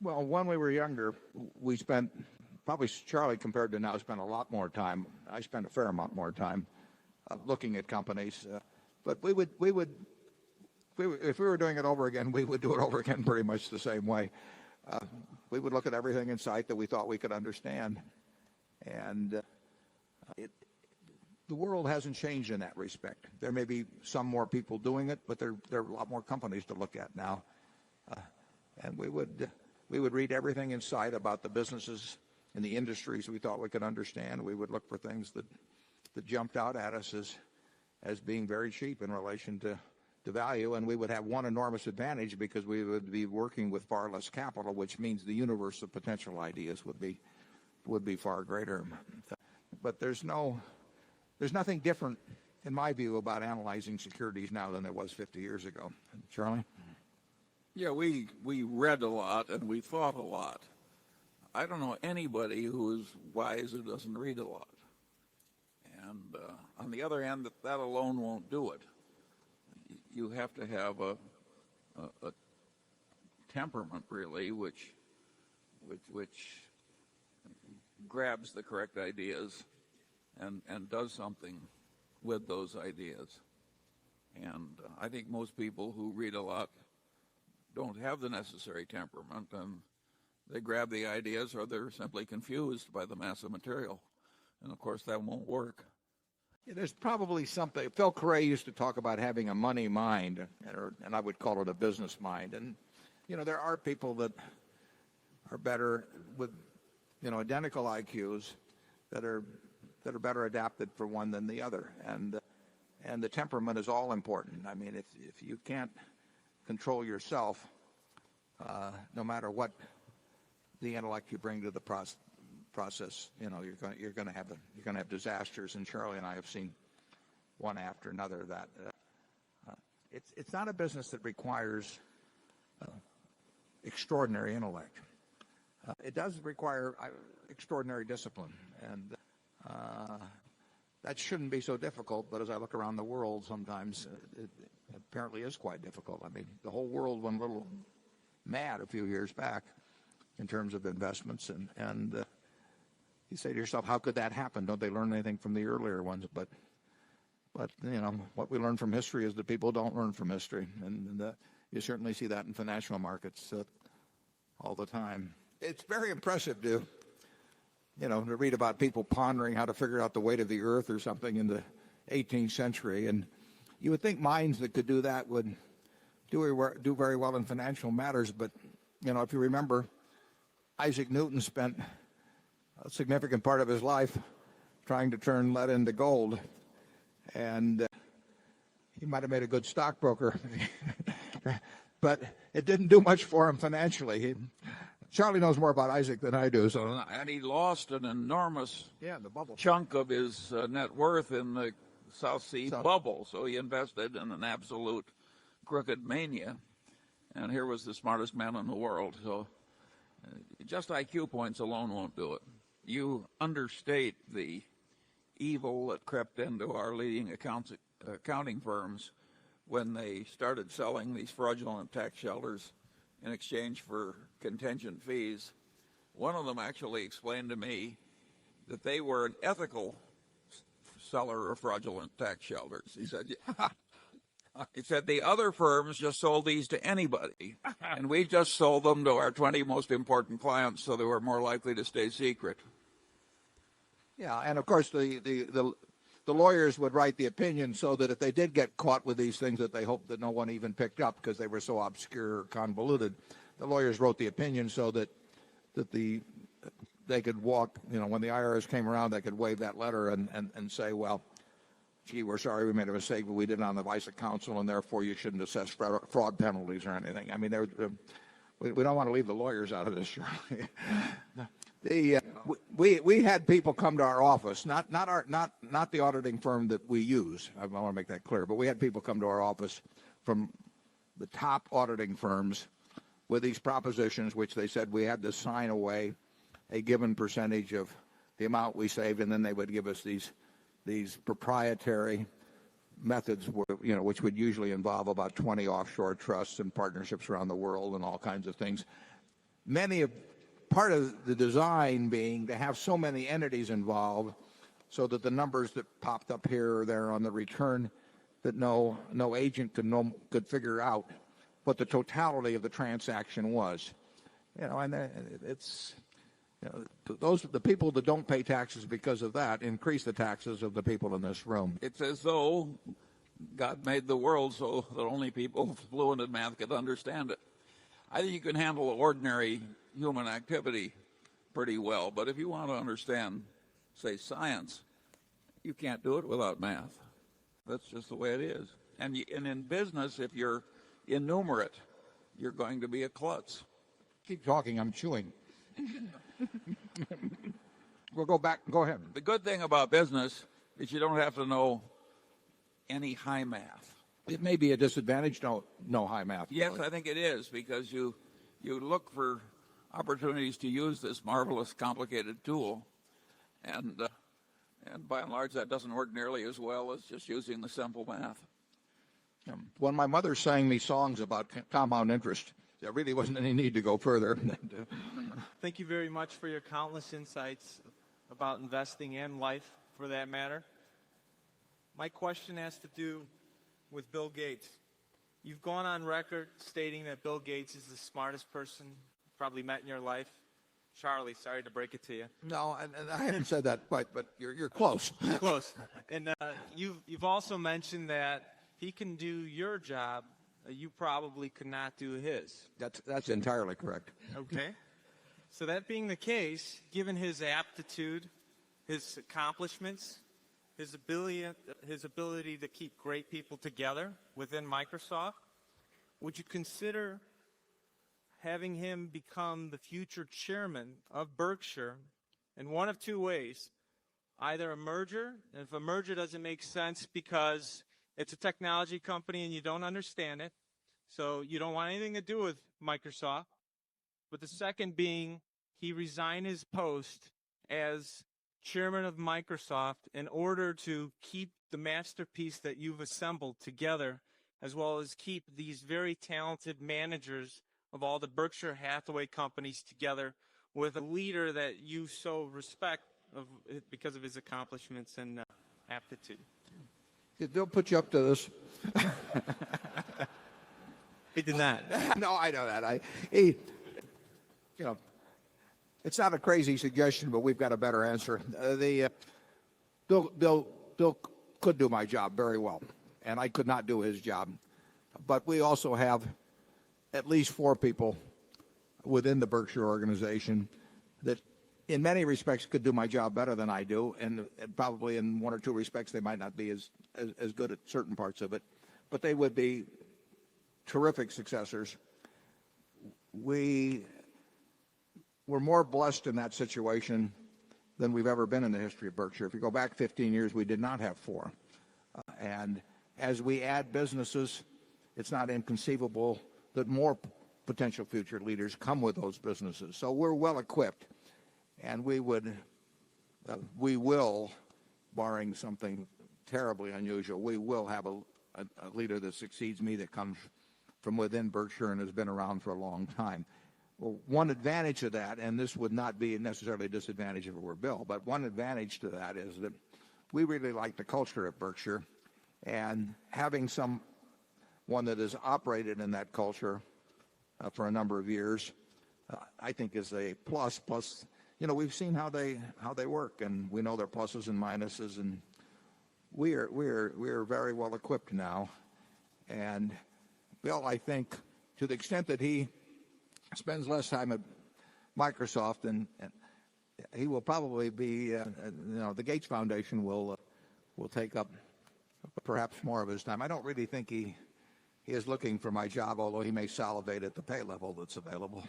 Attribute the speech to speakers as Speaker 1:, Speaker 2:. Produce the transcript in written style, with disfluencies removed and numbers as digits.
Speaker 1: Well, when we were younger, we spent, probably Charlie compared to now, spent a lot more time. I spent a fair amount more time looking at companies. But if we were doing it over again, we would do it over again pretty much the same way. We would look at everything in sight that we thought we could understand. And the world hasn't changed in that respect. There may be some more people doing it, but there are a lot more companies to look at now. And we would read everything in sight about the businesses and the industries we thought we could understand. We would look for things that jumped out at us as being very cheap in relation to value, and we would have one enormous advantage because we would be working with far less capital, which means the universe of potential ideas would be far greater. But there's nothing different, in my view, about analyzing securities now than there was 50 years ago. Charlie?
Speaker 2: Yeah, we read a lot and we thought a lot. I don't know anybody who is wise who doesn't read a lot. And on the other hand, that alone won't do it. You have to have a temperament, really, which grabs the correct ideas and does something with those ideas. And I think most people who read a lot don't have the necessary temperament, and they grab the ideas or they're simply confused by the mass of material. And of course that won't work.
Speaker 1: Yeah, there's probably something. Phil Correa used to talk about having a money mind, and I would call it a business mind. And there are people that are better with identical IQs that are better adapted for one than the other. And the temperament is all important. I mean, if you can't control yourself, no matter what the intellect you bring to the process, you're going to have disasters. And Charlie and I have seen one after another that it's not a business that requires extraordinary intellect. It does require extraordinary discipline, and that shouldn't be so difficult. But as I look around the world, sometimes it apparently is quite difficult. I mean, the whole world went a little mad a few years back in terms of investments, and you say to yourself, how could that happen? Don't they learn anything from the earlier ones? But what we learn from history is that people don't learn from history, and you certainly see that in financial markets all the time. It's very impressive to read about people pondering how to figure out the weight of the earth or something in the 18th century, and you would think minds that could do that would do very well in financial matters. But if you remember, Isaac Newton spent a significant part of his life trying to turn lead into gold, and he might have made a good stockbroker, but it didn't do much for him financially. Charlie knows more about Isaac than I do. So,
Speaker 2: and he lost an enormous
Speaker 1: the bubble
Speaker 2: chunk of his net worth in the South Sea bubble. So he invested in an absolute crooked mania, and here was the smartest man in the world. So just IQ points alone won't do it. You understate the evil that crept into our leading accounting firms when they started selling these fraudulent tax shelters in exchange for contingent fees. One of them actually explained to me that they were an ethical seller of fraudulent tax shelters. He said the other firms just sold these to anybody, and we just sold them to our 20 most important clients, so they were more likely to stay secret.
Speaker 1: Yeah, and of course the lawyers would write the opinion so that if they did get caught with these things that they hoped that no one even picked up because they were so obscure or convoluted, the lawyers wrote the opinion so that they could walk, when the IRS came around, they could wave that letter and say, well, gee, we're sorry we made a mistake, but we did it on the advice of counsel, and therefore you shouldn't assess fraud penalties or anything. I mean, we don't want to leave the lawyers out of this, Charlie. We had people come to our office, not the auditing firm that we use. I want to make that clear, but we had people come to our office from the top auditing firms with these propositions, which they said we had to sign away a given percentage of the amount we saved, and then they would give us these proprietary methods, which would usually involve about 20 offshore trusts and partnerships around the world and all kinds of things. part of the design being to have so many entities involved so that the numbers that popped up here or there on the return that no agent could figure out what the totality of the transaction was. And it's the people that don't pay taxes because of that increase the taxes of the people in this room.
Speaker 2: It's as though God made the world so that only people fluent in math could understand it. I think you can handle ordinary human activity pretty well, but if you want to understand, say, science, you can't do it without math. That's just the way it is. And in business, if you're innumerate, you're going to be a klutz.
Speaker 1: Keep talking, I'm chewing. We'll go back. Go ahead.
Speaker 2: The good thing about business is you don't have to know any high math.
Speaker 1: It may be a disadvantage to know high math.
Speaker 2: Yes, I think it is, because you look for opportunities to use this marvelous, complicated tool, and by and large, that doesn't work nearly as well as just using the simple math.
Speaker 1: When my mother sang me songs about compound interest, there really wasn't any need to go further.
Speaker 3: Thank you very much for your countless insights about investing and life, for that matter. My question has to do with Bill Gates. You've gone on record stating that Bill Gates is the smartest person you've probably met in your life. Charlie, sorry to break it to you.
Speaker 1: No, I hadn't said that quite, but you're close.
Speaker 3: Close. And you've also mentioned that he can do your job. You probably could not do his.
Speaker 1: That's entirely correct.
Speaker 3: Okay. So that being the case, given his aptitude, his accomplishments, his ability to keep great people together within Microsoft, would you consider having him become the future chairman of Berkshire in one of two ways? Either a merger, and if a merger doesn't make sense because it's a technology company and you don't understand it, so you don't want anything to do with Microsoft. But the second being, he resigned his post as chairman of Microsoft in order to keep the masterpiece that you've assembled together, as well as keep these very talented managers of all the Berkshire Hathaway companies together with a leader that you so respect because of his accomplishments and aptitude.
Speaker 1: They'll put you up to this.
Speaker 3: He did not.
Speaker 1: No, I know that. It's not a crazy suggestion, but we've got a better answer. Bill could do my job very well, and I could not do his job. But we also have at least 4 people within the Berkshire organization that in many respects could do my job better than I do, and probably in 1 or 2 respects they might not be as good at certain parts of it, but they would be terrific successors. We were more blessed in that situation than we've ever been in the history of Berkshire. If you go back 15 years, we did not have 4. And as we add businesses, it's not inconceivable that more potential future leaders come with those businesses. So we're well equipped, and we will, barring something terribly unusual, we will have a leader that succeeds me that comes from within Berkshire and has been around for a long time. Well, one advantage of that, and this would not be necessarily a disadvantage if it were Bill, but one advantage to that is that we really like the culture at Berkshire, and having someone that has operated in that culture for a number of years, I think is a plus. Plus, we've seen how they work, and we know their pluses and minuses, and we're very well equipped now. And Bill, I think, to the extent that he spends less time at Microsoft, and he will probably be, the Gates Foundation will take up perhaps more of his time. I don't really think he is looking for my job, although he may salivate at the pay level that's available.